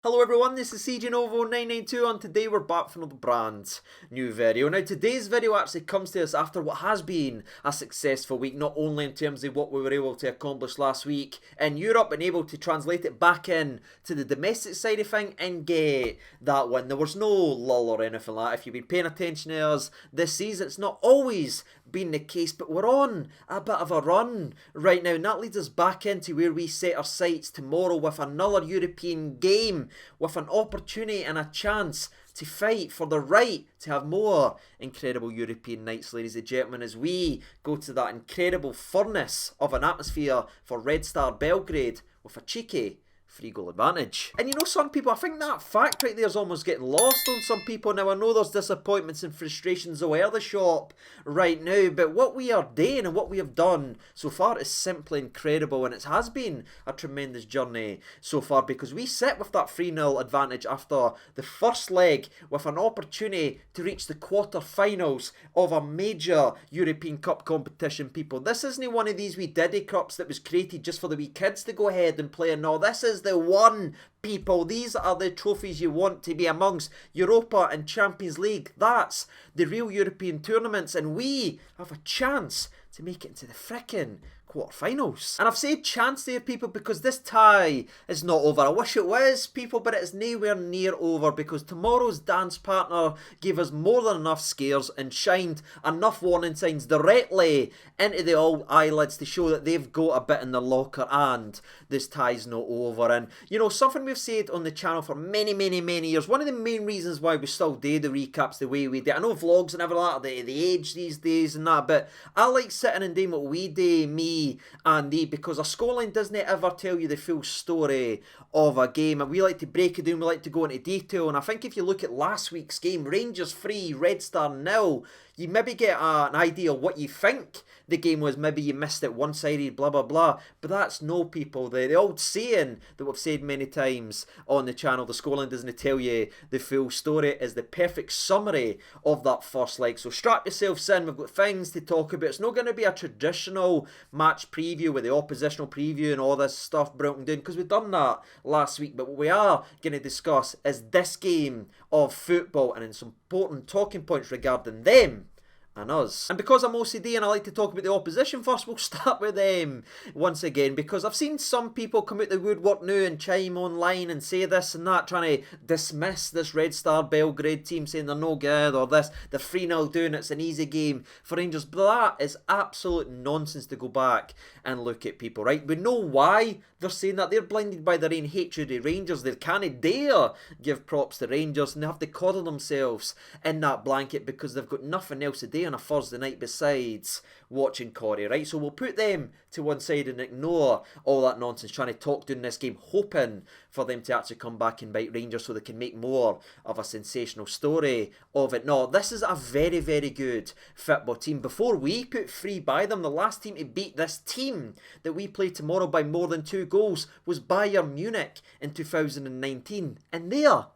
Hello everyone, this is CJNovo992 and today we're back for another brand new video. Now today's video actually comes to us after what has been a successful week, not only in terms of what we were able to accomplish last week in Europe and able to translate it back in to the domestic side of things and get that win. There was no lull or anything like that. If you've been paying attention to us this season, it's not always been the case, but we're on a bit of a run right now and that leads us back into where we set our sights tomorrow with another European game, with an opportunity and a chance to fight for the right to have more incredible European nights, ladies and gentlemen, as we go to that incredible furnace of an atmosphere for Red Star Belgrade with a cheeky 3-goal advantage. And you know, some people, I think that fact right there is almost getting lost on some people. Now I know there's disappointments and frustrations away the shop right now, but what we are doing and what we have done so far is simply incredible, and it has been a tremendous journey so far because we sit with that 3-0 advantage after the first leg with an opportunity to reach the quarter-finals of a major European Cup competition, people. This isn't one of these wee Diddy Cups that was created just for the wee kids to go ahead and play. No, this is the one, people. These are the trophies you want to be amongst Europa and Champions League. That's the real European tournaments, and we have a chance to make it into the frickin' quarterfinals. And I've said chance there, people, because this tie is not over. I wish it was, people, but it is nowhere near over because tomorrow's dance partner gave us more than enough scares and shined enough warning signs directly into the old eyelids to show that they've got a bit in the locker and this tie's not over. And you know, something we've said on the channel for many years, one of the main reasons why we still do the recaps the way we do, I know vlogs and everything like that, the age these days and that, but I like sitting and doing what we do, me and thee, because a scoreline doesn't ever tell you the full story of a game, and we like to break it down, we like to go into detail. And I think if you look at last week's game, Rangers 3, Red Star 0, you maybe get an idea of what you think the game was. Maybe you missed it one-sided, blah blah blah, but that's no, people. The old saying that we've said many times on the channel, the scoreline doesn't tell you the full story, is the perfect summary of that first leg. So strap yourselves in, we've got things to talk about. It's not going to be a traditional match preview with the oppositional preview and all this stuff broken down, because we've done that last week. But what we are going to discuss is this game of football and some important talking points regarding them and us. And because I'm OCD and I like to talk about the opposition first, we'll start with them once again, because I've seen some people come out the woodwork now and chime online and say this and that, trying to dismiss this Red Star Belgrade team, saying they're no good, or this, they're 3-0 doing, it's an easy game for Rangers. But that is absolute nonsense to go back and look at, people, right? We know why they're saying that. They're blinded by their own hatred of Rangers. They can't dare give props to Rangers, and they have to coddle themselves in that blanket because they've got nothing else to do on a Thursday night besides watching Corey, right? So we'll put them to one side and ignore all that nonsense trying to talk down this game, hoping for them to actually come back and bite Rangers so they can make more of a sensational story of it. No, this is a very good football team. Before we put 3 by them, the last team to beat this team that we play tomorrow by more than 2 goals was Bayern Munich in 2019, and they're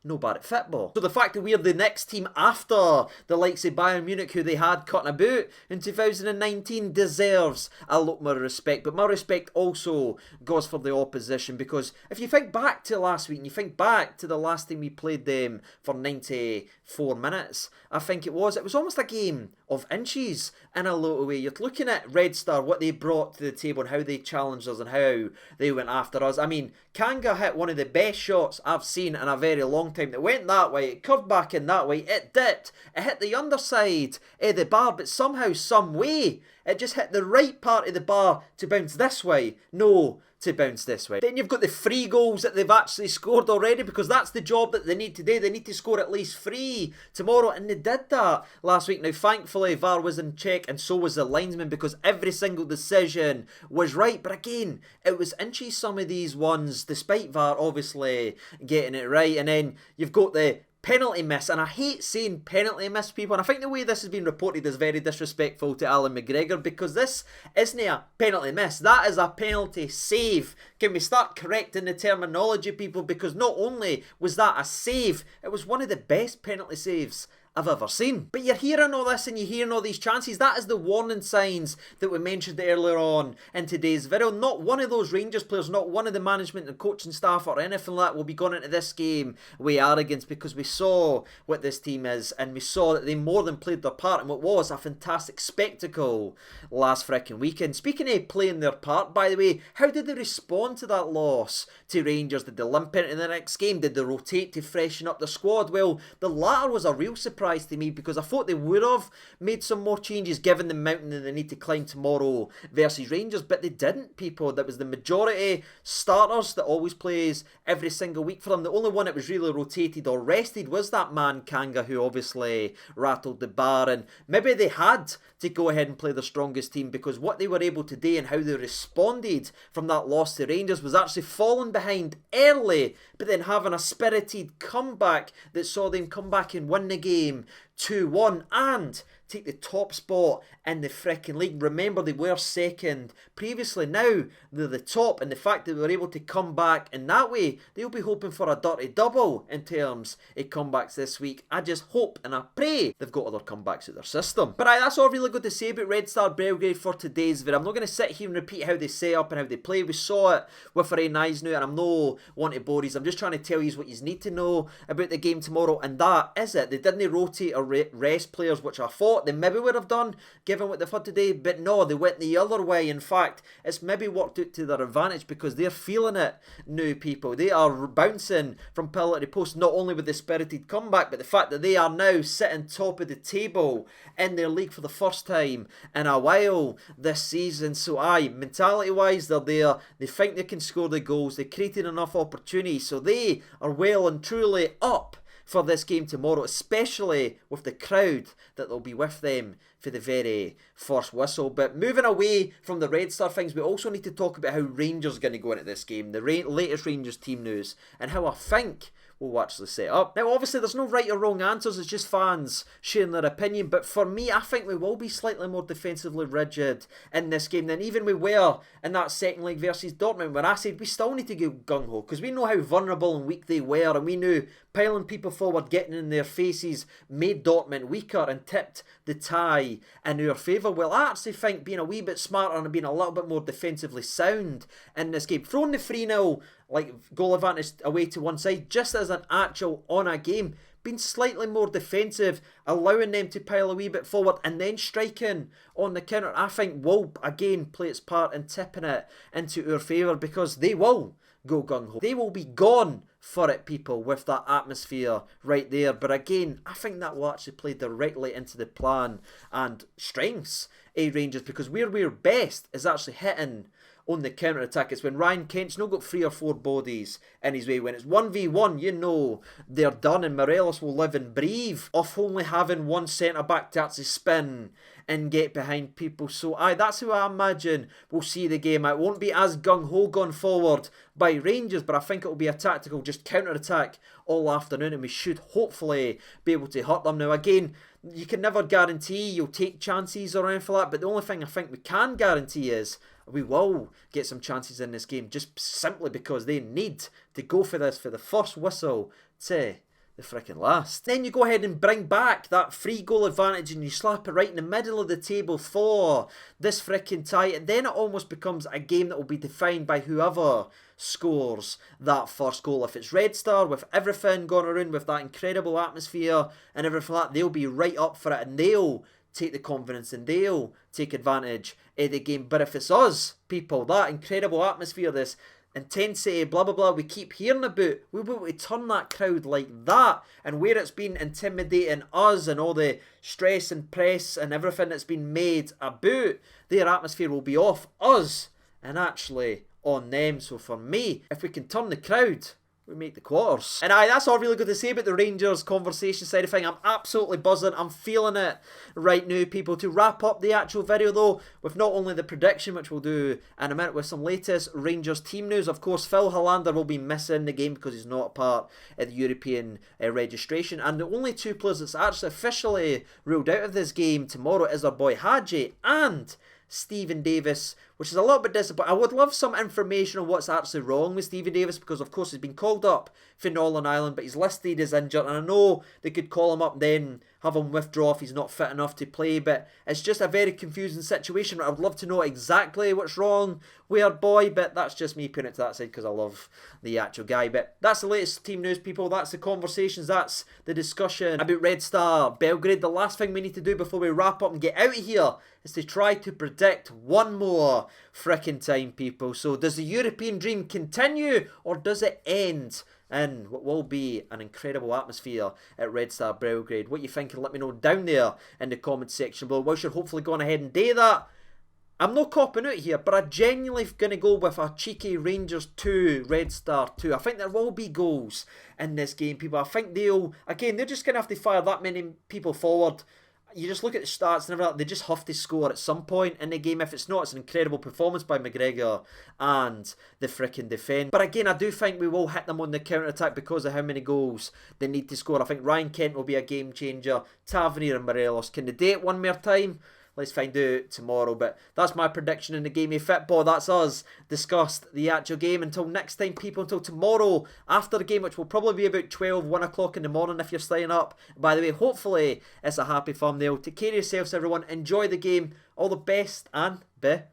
no bad at football. So the fact that we're the next team after the likes of Bayern Munich, who they had cutting about in 2019, deserves a lot more respect. But my respect also goes for the opposition, because if you think back to last week and you think back to the last time we played them for 94 minutes, I think it was almost a game of inches in a lot of way. You're looking at Red Star, what they brought to the table and how they challenged us and how they went after us. I mean, Kanga hit one of the best shots I've seen in a very long time. That went that way, it curved back in that way, it dipped, it hit the underside of the bar, but somehow, some way, it just hit the right part of the bar to bounce this way. No, to bounce this way. Then you've got the 3 goals that they've actually scored already, because that's the job that they need to do. They need to score at least 3 tomorrow, and they did that last week. Now thankfully VAR was in check, and so was the linesman, because every single decision was right. But again, it was inches, some of these ones, despite VAR obviously getting it right. And then you've got the penalty miss, and I hate saying penalty miss, people, and I think the way this has been reported is very disrespectful to Alan McGregor, because this isn't a penalty miss, that is a penalty save. Can we start correcting the terminology, people, because not only was that a save, it was one of the best penalty saves I've ever seen. But you're hearing all this and you're hearing all these chances. That is the warning signs that we mentioned earlier on in today's video. Not one of those Rangers players, not one of the management and coaching staff or anything like that will be going into this game with arrogance, because we saw what this team is and we saw that they more than played their part in what was a fantastic spectacle last frickin' weekend. Speaking of playing their part, by the way, how did they respond to that loss to Rangers? Did they limp into the next game? Did they rotate to freshen up the squad? Well, the latter was a real surprise to me, because I thought they would have made some more changes given the mountain that they need to climb tomorrow versus Rangers, but they didn't, people. That was the majority starters that always plays every single week for them. The only one that was really rotated or rested was that man Kanga, who obviously rattled the bar, and maybe they had to go ahead and play their strongest team, because what they were able to do and how they responded from that loss to Rangers was actually falling behind early, but then having a spirited comeback that saw them come back and win the game 2-1 and take the top spot in the frickin' league. Remember, they were second previously. Now they're the top, and the fact that they were able to come back in that way, they'll be hoping for a dirty double in terms of comebacks this week. I just hope and I pray they've got other comebacks at their system. But that's all really good to say about Red Star Belgrade for today's video. I'm not going to sit here and repeat how they set up and how they play. We saw it with our own eyes now, and I'm no one to bore you. I'm just trying to tell you what you need to know about the game tomorrow, and that is it. They didn't rotate or rest players, which I thought they maybe would have done given what they've had today, but no, they went the other way. In fact, it's maybe worked out to their advantage, because they're feeling it now, people. They are bouncing from pillar to post, not only with the spirited comeback, but the fact that they are now sitting top of the table in their league for the first time in a while this season. So mentality wise, they're there. They think they can score the goals. They created enough opportunities, so they are well and truly up for this game tomorrow, especially with the crowd that will be with them for the very first whistle. But moving away from the Red Star things, we also need to talk about how Rangers are going to go into this game, the latest Rangers team news, and how I think we'll actually set up. Now, obviously, there's no right or wrong answers, it's just fans sharing their opinion, but for me, I think we will be slightly more defensively rigid in this game than even we were in that second leg versus Dortmund, where I said we still need to go gung-ho, because we know how vulnerable and weak they were, and we knew piling people forward, getting in their faces, made Dortmund weaker and tipped the tie in our favour. Well, I actually think being a wee bit smarter and being a little bit more defensively sound in this game, throwing the 3-0 goal advantage away to one side, just as an actual on a game, being slightly more defensive, allowing them to pile a wee bit forward and then striking on the counter, I think will again play its part in tipping it into our favour, because they will go gung-ho. They will be gone for it, people, with that atmosphere right there. But again, I think that will actually play directly into the plan and strengths of Rangers, because where we're best is actually hitting on the counter-attack. It's when Ryan Kent's not got 3 or 4 bodies in his way. When it's 1v1, you know they're done, and Morelos will live and breathe off only having one centre-back to actually spin and get behind people. So that's who I imagine we'll see the game. It won't be as gung-ho gone forward by Rangers, but I think it will be a tactical just counter-attack all afternoon, and we should hopefully be able to hurt them. Now again, you can never guarantee you'll take chances or anything like that, but the only thing I think we can guarantee is we will get some chances in this game, just simply because they need to go for this for the first whistle to the frickin' last. Then you go ahead and bring back that 3-goal advantage and you slap it right in the middle of the table for this frickin' tie, and then it almost becomes a game that will be defined by whoever scores that first goal. If it's Red Star, with everything going around, with that incredible atmosphere and everything like that, they'll be right up for it and they'll take the confidence and they'll take advantage of the game. But if it's us, people, that incredible atmosphere, this intensity, blah blah blah, we keep hearing about, we'll be able to turn that crowd like that, and where it's been intimidating us and all the stress and press and everything that's been made about their atmosphere will be off us and actually on them. So for me, if we can turn the crowd, we make the quarters. And that's all really good to say about the Rangers conversation side of thing. I'm absolutely buzzing. I'm feeling it right now, people. To wrap up the actual video though, with not only the prediction, which we'll do in a minute, with some latest Rangers team news. Of course, Phil Hollander will be missing the game because he's not part of the European registration. And the only 2 players that's actually officially ruled out of this game tomorrow is our boy Hadji and Stephen Davis which is a little bit disappointing. I would love some information on what's actually wrong with Stevie Davis, because of course he's been called up for Northern Ireland, but he's listed as injured, and I know they could call him up and then have him withdraw if he's not fit enough to play, but it's just a very confusing situation. I would love to know exactly what's wrong with our boy, but that's just me putting it to that side because I love the actual guy. But that's the latest team news, people. That's the conversations, that's the discussion about Red Star Belgrade. The last thing we need to do before we wrap up and get out of here is to try to predict one more frickin' time, people. So does the European dream continue, or does it end in what will be an incredible atmosphere at Red Star Belgrade? What you think, and let me know down there in the comment section below. We should hopefully go on ahead and do that. I'm not copping out here, but I'm genuinely going to go with a cheeky Rangers 2, Red Star 2. I think there will be goals in this game, people. I think they're just going to have to fire that many people forward. You just look at the stats and everything, they just have to score at some point in the game. If it's not, it's an incredible performance by McGregor and the frickin' defence. But again, I do think we will hit them on the counter-attack because of how many goals they need to score. I think Ryan Kent will be a game changer. Tavernier and Morelos. Can they do it one more time? Let's find out tomorrow. But that's my prediction in the game of football. That's us discussed the actual game. Until next time, people, until tomorrow after the game, which will probably be about 1 o'clock in the morning if you're staying up. By the way, hopefully it's a happy thumbnail. Take care of yourselves, everyone. Enjoy the game. All the best and bye.